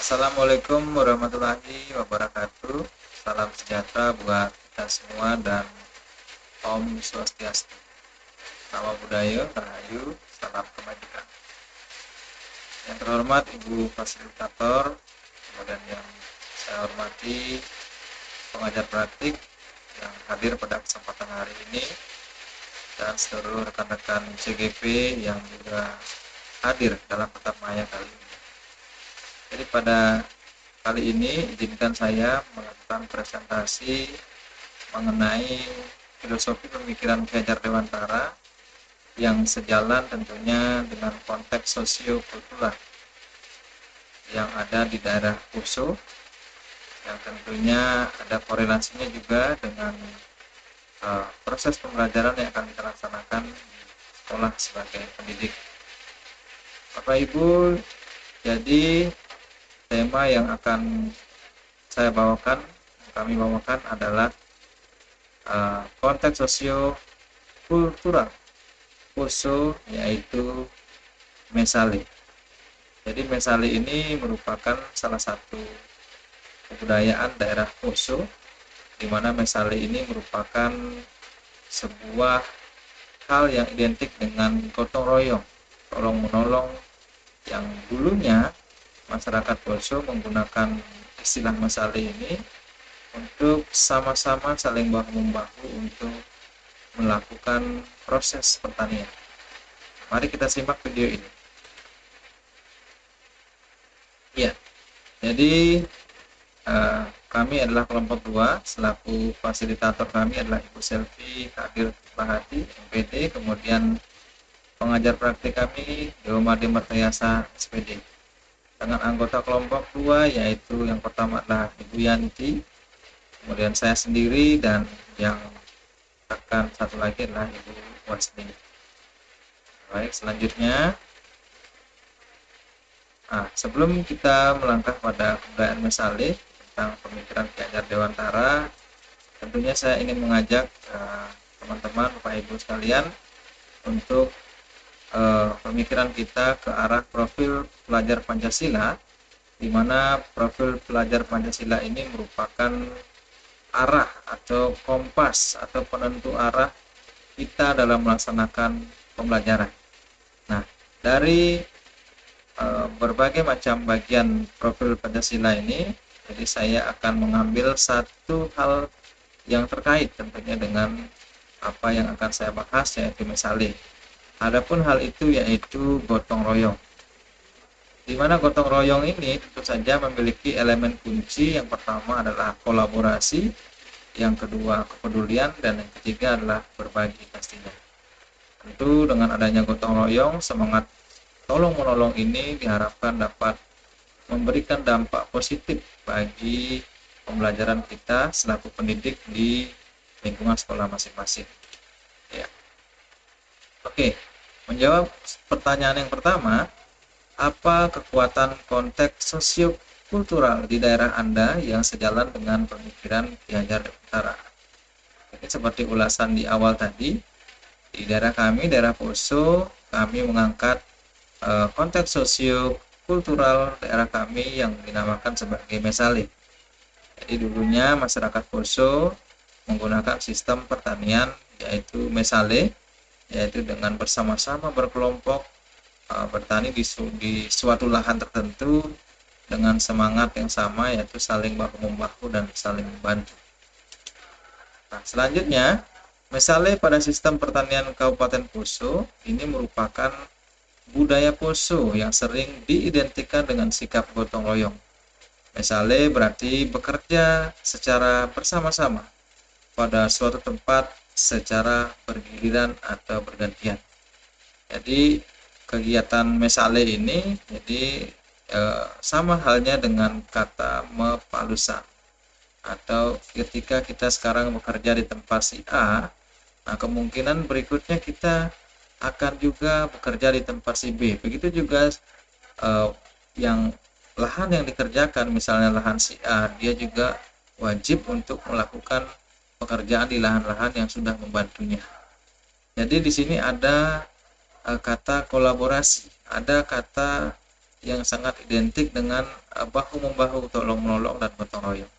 Assalamualaikum warahmatullahi wabarakatuh. Salam sejahtera buat kita semua dan Om Swastiastu. Nama budaya, Rahayu, salam kebajikan. Yang terhormat Ibu Fasilitator, kemudian yang saya hormati pengajar praktik yang hadir pada kesempatan hari ini, dan seluruh rekan-rekan CGP yang juga hadir dalam tatap maya kali ini. Jadi pada kali ini izinkan saya melakukan presentasi mengenai filosofi pemikiran Ki Hajar Dewantara yang sejalan tentunya dengan konteks sosio-kultural yang ada di daerah Poso, yang tentunya ada korelasinya juga dengan proses pembelajaran yang akan kita laksanakan di sekolah sebagai pendidik. Bapak Ibu, jadi tema yang akan kami bawakan adalah konteks sosio-kultural Poso, yaitu Mesale. Jadi Mesale ini merupakan salah satu kebudayaan daerah Poso, di mana Mesale ini merupakan sebuah hal yang identik dengan gotong royong, tolong menolong, yang dulunya masyarakat Poso menggunakan istilah Mesale ini untuk sama-sama saling bahu-membahu untuk melakukan proses pertanian. Mari kita simak video ini. Ya, jadi kami adalah kelompok 2, selaku fasilitator kami adalah Ibu Selvi Kadir Bahati, MPD, kemudian pengajar praktik kami Deomade Mertayasa, SPD. Dengan anggota kelompok 2 yaitu yang pertama adalah Ibu Yanti, kemudian saya sendiri, dan yang akan satu lagi adalah Ibu Wasni. Baik, selanjutnya sebelum kita melangkah pada kebudayaan Mesale tentang pemikiran Ki Hajar Dewantara, tentunya saya ingin mengajak teman-teman Bapak Ibu sekalian untuk pemikiran kita ke arah profil pelajar Pancasila, di mana profil pelajar Pancasila ini merupakan arah atau kompas atau penentu arah kita dalam melaksanakan pembelajaran. Nah, dari berbagai macam bagian profil Pancasila ini, jadi saya akan mengambil satu hal yang terkait tentunya dengan apa yang akan saya bahas, yaitu Mesale. Adapun hal itu yaitu gotong royong. Di mana gotong royong ini tentu saja memiliki elemen kunci. Yang pertama adalah kolaborasi, yang kedua kepedulian, dan yang ketiga adalah berbagi pastinya. Tentu dengan adanya gotong royong, semangat tolong menolong ini diharapkan dapat memberikan dampak positif bagi pembelajaran kita selaku pendidik di lingkungan sekolah masing-masing. Ya. Oke, menjawab pertanyaan yang pertama, apa kekuatan konteks sosiokultural di daerah Anda yang sejalan dengan pemikiran Ki Hajar Dewantara? Ini seperti ulasan di awal tadi, di daerah kami, daerah Poso, kami mengangkat konteks sosiokultural daerah kami yang dinamakan sebagai Mesale. Jadi dulunya masyarakat Poso menggunakan sistem pertanian yaitu Mesale, yaitu dengan bersama-sama berkelompok bertani di suatu lahan tertentu dengan semangat yang sama, yaitu saling bahu-membahu dan saling membantu. Nah, selanjutnya, Mesale pada sistem pertanian Kabupaten Poso ini merupakan budaya Poso yang sering diidentikan dengan sikap gotong royong. Mesale berarti bekerja secara bersama-sama pada suatu tempat secara bergiliran atau bergantian. Jadi kegiatan Mesale ini sama halnya dengan kata mepalusa, atau ketika kita sekarang bekerja di tempat si A, nah kemungkinan berikutnya kita akan juga bekerja di tempat si B. Begitu juga yang lahan yang dikerjakan, misalnya lahan si A, dia juga wajib untuk melakukan pekerjaan di lahan-lahan yang sudah membantunya. Jadi di sini ada kata kolaborasi, ada kata yang sangat identik dengan bahu-membahu, tolong-menolong, dan gotong royong.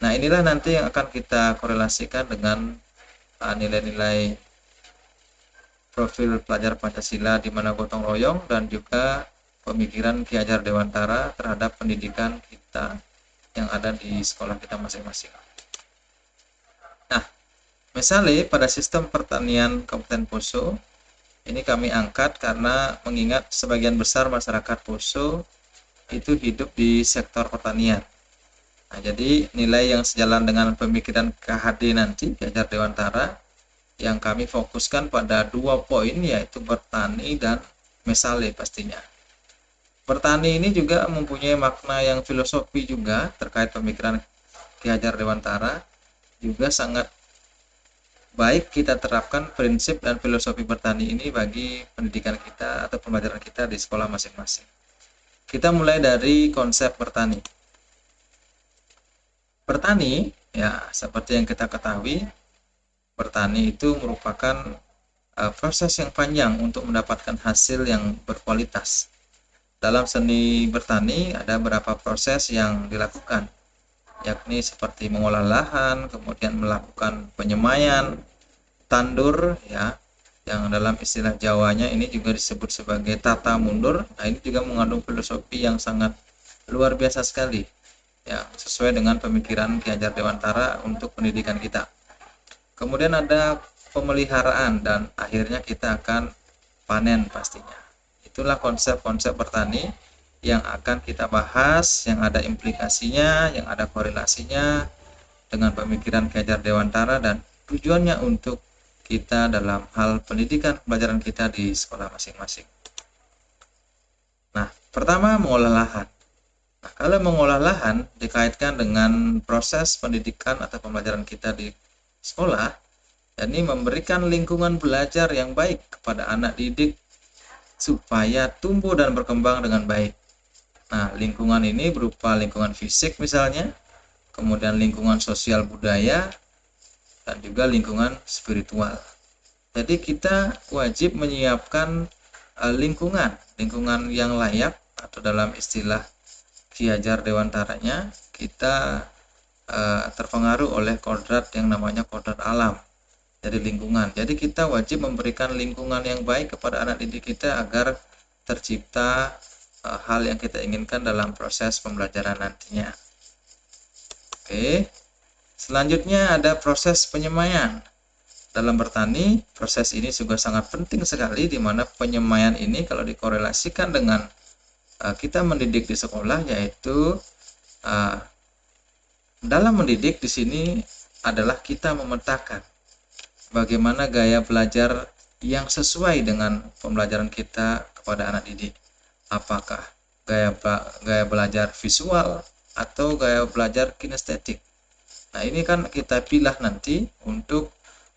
Nah, inilah nanti yang akan kita korelasikan dengan nilai-nilai profil pelajar Pancasila di mana gotong royong dan juga pemikiran Ki Hajar Dewantara terhadap pendidikan kita yang ada di sekolah kita masing-masing. Nah, misalnya pada sistem pertanian Kabupaten Poso, ini kami angkat karena mengingat sebagian besar masyarakat Poso itu hidup di sektor pertanian. Nah, jadi nilai yang sejalan dengan pemikiran KHD nanti, Ki Hajar Dewantara, yang kami fokuskan pada 2 poin, yaitu bertani dan mesale pastinya. Bertani ini juga mempunyai makna yang filosofi juga terkait pemikiran Ki Hajar Dewantara, juga sangat baik kita terapkan prinsip dan filosofi bertani ini bagi pendidikan kita atau pembelajaran kita di sekolah masing-masing. Kita mulai dari konsep bertani. Bertani, ya seperti yang kita ketahui, bertani itu merupakan proses yang panjang untuk mendapatkan hasil yang berkualitas. Dalam seni bertani ada beberapa proses yang dilakukan, yakni seperti mengolah lahan, kemudian melakukan penyemaian, tandur, ya, yang dalam istilah Jawanya ini juga disebut sebagai tata mundur. Nah, ini juga mengandung filosofi yang sangat luar biasa sekali, ya, sesuai dengan pemikiran Ki Hajar Dewantara untuk pendidikan kita. Kemudian ada pemeliharaan dan akhirnya kita akan panen pastinya. Itulah konsep-konsep bertani yang akan kita bahas, yang ada implikasinya, yang ada korelasinya dengan pemikiran Ki Hajar Dewantara dan tujuannya untuk kita dalam hal pendidikan pelajaran kita di sekolah masing-masing. Nah, pertama mengolah lahan. Nah, kalau mengolah lahan dikaitkan dengan proses pendidikan atau pembelajaran kita di sekolah, yakni memberikan lingkungan belajar yang baik kepada anak didik supaya tumbuh dan berkembang dengan baik. Nah, lingkungan ini berupa lingkungan fisik misalnya, kemudian lingkungan sosial budaya, dan juga lingkungan spiritual. Jadi kita wajib menyiapkan lingkungan yang layak, atau dalam istilah Ki Hajar Dewantaranya, kita terpengaruh oleh kodrat yang namanya kodrat alam dari lingkungan. Jadi kita wajib memberikan lingkungan yang baik kepada anak didik kita agar tercipta hal yang kita inginkan dalam proses pembelajaran nantinya. Oke. Selanjutnya ada proses penyemaian. Dalam bertani, proses ini juga sangat penting sekali, di mana penyemaian ini kalau dikorelasikan dengan kita mendidik di sekolah, yaitu dalam mendidik di sini adalah kita memetakan bagaimana gaya belajar yang sesuai dengan pembelajaran kita kepada anak didik. Apakah gaya belajar visual atau gaya belajar kinestetik. Nah, ini kan kita pilih nanti untuk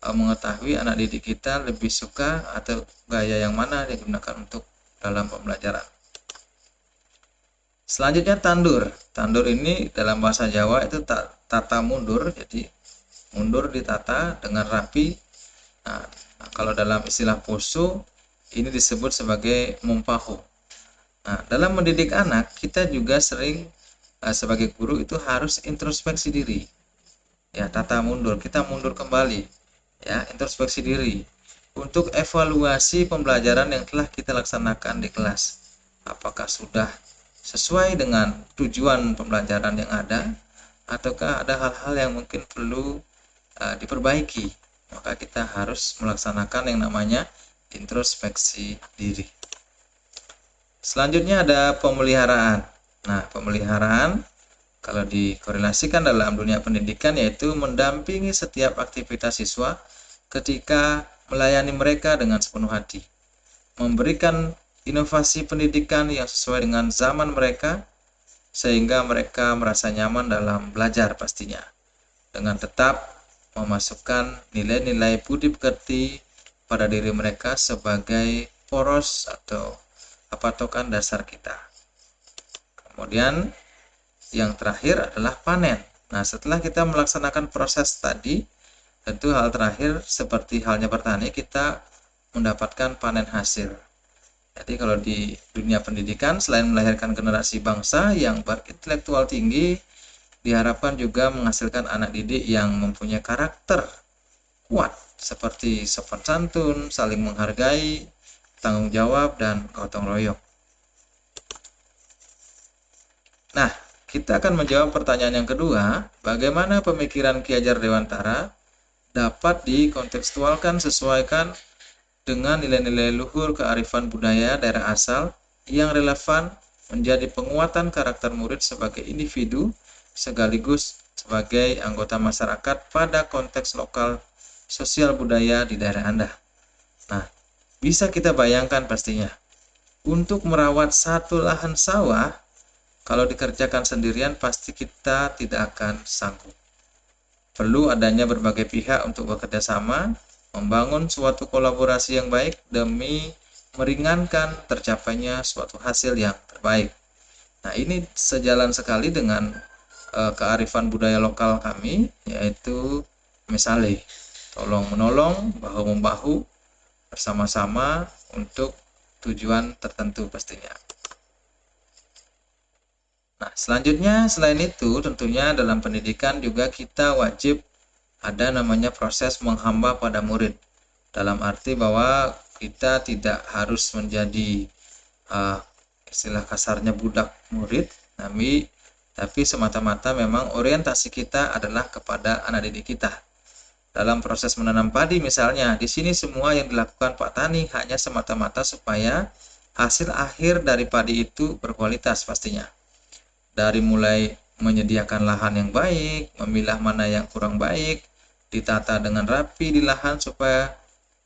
mengetahui anak didik kita lebih suka atau gaya yang mana digunakan untuk dalam pembelajaran. Selanjutnya tandur. Tandur ini dalam bahasa Jawa itu tata mundur, jadi mundur ditata dengan rapi. Nah, kalau dalam istilah Poso ini disebut sebagai mumpaho. Nah, dalam mendidik anak kita juga sering sebagai guru itu harus introspeksi diri. Ya, tata mundur, kita mundur kembali. Ya, introspeksi diri untuk evaluasi pembelajaran yang telah kita laksanakan di kelas. Apakah sudah sesuai dengan tujuan pembelajaran yang ada, ataukah ada hal-hal yang mungkin perlu diperbaiki. Maka kita harus melaksanakan yang namanya introspeksi diri. Selanjutnya ada pemeliharaan. Nah, pemeliharaan kalau dikorelasikan dalam dunia pendidikan yaitu mendampingi setiap aktivitas siswa ketika melayani mereka dengan sepenuh hati, memberikan inovasi pendidikan yang sesuai dengan zaman mereka sehingga mereka merasa nyaman dalam belajar pastinya, dengan tetap memasukkan nilai-nilai budi pekerti pada diri mereka sebagai poros atau patokan dasar kita. Kemudian yang terakhir adalah panen. Nah, setelah kita melaksanakan proses tadi, tentu hal terakhir seperti halnya bertani, kita mendapatkan panen hasil. Jadi kalau di dunia pendidikan, selain melahirkan generasi bangsa yang berintelektual tinggi, diharapkan juga menghasilkan anak didik yang mempunyai karakter kuat seperti sopan santun, saling menghargai, tanggung jawab, dan gotong royong. Nah, kita akan menjawab pertanyaan yang kedua, bagaimana pemikiran Ki Hajar Dewantara dapat dikontekstualkan sesuaikan dengan nilai-nilai luhur kearifan budaya daerah asal yang relevan menjadi penguatan karakter murid sebagai individu sekaligus sebagai anggota masyarakat pada konteks lokal sosial budaya di daerah Anda. Nah, bisa kita bayangkan pastinya, untuk merawat satu lahan sawah, kalau dikerjakan sendirian pasti kita tidak akan sanggup. Perlu adanya berbagai pihak untuk bekerja sama, membangun suatu kolaborasi yang baik demi meringankan tercapainya suatu hasil yang terbaik. Nah, ini sejalan sekali dengan kearifan budaya lokal kami, yaitu mesale, tolong menolong, bahu membahu, bersama-sama untuk tujuan tertentu pastinya. Nah, selanjutnya selain itu tentunya dalam pendidikan juga kita wajib ada namanya proses menghamba pada murid. Dalam arti bahwa kita tidak harus menjadi istilah kasarnya budak murid, tapi semata-mata memang orientasi kita adalah kepada anak didik kita. Dalam proses menanam padi misalnya, di sini semua yang dilakukan Pak Tani hanya semata-mata supaya hasil akhir dari padi itu berkualitas pastinya. Dari mulai menyediakan lahan yang baik, memilah mana yang kurang baik, ditata dengan rapi di lahan supaya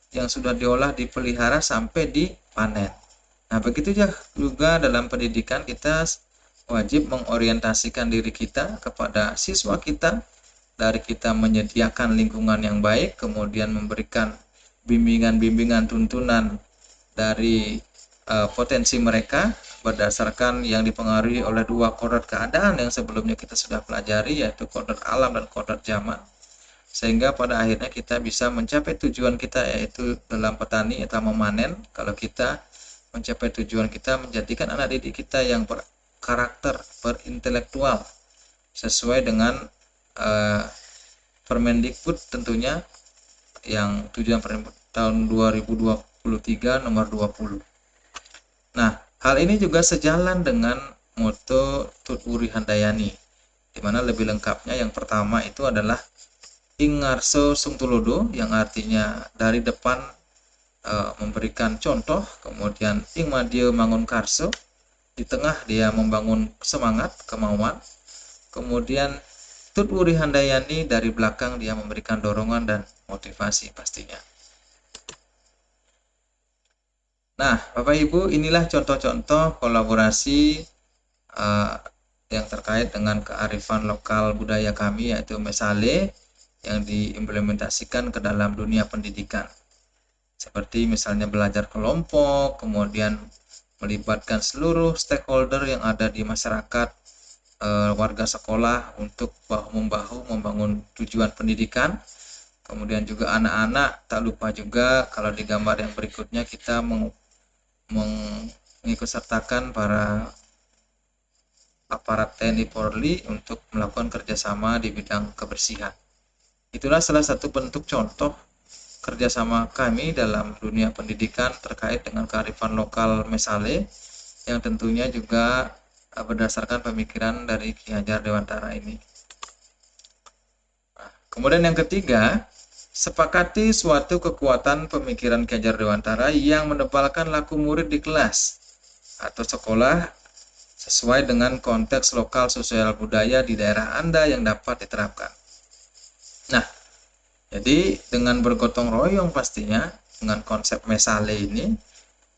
yang sudah diolah dipelihara sampai dipanen. Nah, begitu juga dalam pendidikan kita wajib mengorientasikan diri kita kepada siswa kita, dari kita menyediakan lingkungan yang baik, kemudian memberikan bimbingan-bimbingan tuntunan dari potensi mereka berdasarkan yang dipengaruhi oleh dua kodrat keadaan yang sebelumnya kita sudah pelajari, yaitu kodrat alam dan kodrat zaman, sehingga pada akhirnya kita bisa mencapai tujuan kita, yaitu dalam petani atau memanen. Kalau kita mencapai tujuan kita menjadikan anak didik kita yang berkarakter, berintelektual sesuai dengan Permendikbud tentunya yang tujuan tahun 2023 nomor 20. Nah, hal ini juga sejalan dengan moto Tut Wuri Handayani, di mana lebih lengkapnya yang pertama itu adalah Ing Ngarso Sung Tulodo, yang artinya dari depan memberikan contoh, kemudian Ing Madya Mangun Karso, di tengah dia membangun semangat, kemauan, kemudian Tut Wuri Handayani dari belakang dia memberikan dorongan dan motivasi pastinya. Nah, Bapak Ibu, inilah contoh-contoh kolaborasi yang terkait dengan kearifan lokal budaya kami, yaitu mesale, yang diimplementasikan ke dalam dunia pendidikan. Seperti misalnya belajar kelompok, kemudian melibatkan seluruh stakeholder yang ada di masyarakat, warga sekolah untuk bahu-membahu membangun tujuan pendidikan. Kemudian juga anak-anak, tak lupa juga kalau di gambar yang berikutnya kita mengikutsertakan para aparat TNI Polri untuk melakukan kerjasama di bidang kebersihan. Itulah salah satu bentuk contoh kerjasama kami dalam dunia pendidikan terkait dengan kearifan lokal mesale, yang tentunya juga berdasarkan pemikiran dari Ki Hajar Dewantara ini. Nah, kemudian yang ketiga, sepakati suatu kekuatan pemikiran Ki Hajar Dewantara yang menebalkan laku murid di kelas atau sekolah sesuai dengan konteks lokal sosial budaya di daerah Anda yang dapat diterapkan. Nah, jadi dengan bergotong royong pastinya dengan konsep mesale ini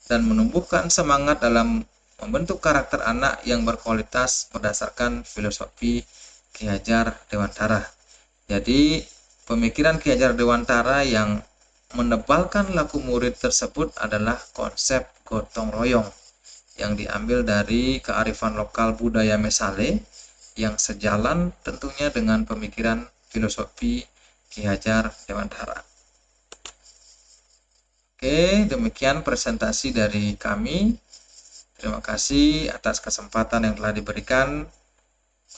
dan menumbuhkan semangat dalam membentuk karakter anak yang berkualitas berdasarkan filosofi Ki Hajar Dewantara. Jadi pemikiran Ki Hajar Dewantara yang menebalkan laku murid tersebut adalah konsep gotong royong yang diambil dari kearifan lokal budaya mesale yang sejalan tentunya dengan pemikiran filosofi Ki Hajar Dewantara. Oke, demikian presentasi dari kami. Terima kasih atas kesempatan yang telah diberikan.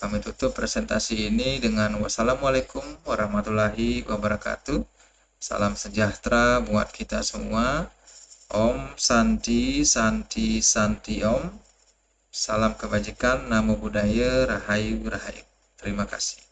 Kami tutup presentasi ini dengan wassalamualaikum warahmatullahi wabarakatuh. Salam sejahtera buat kita semua. Om Santi Santi Santi Om. Salam kebajikan, namo buddhaya, rahayu rahayu. Terima kasih.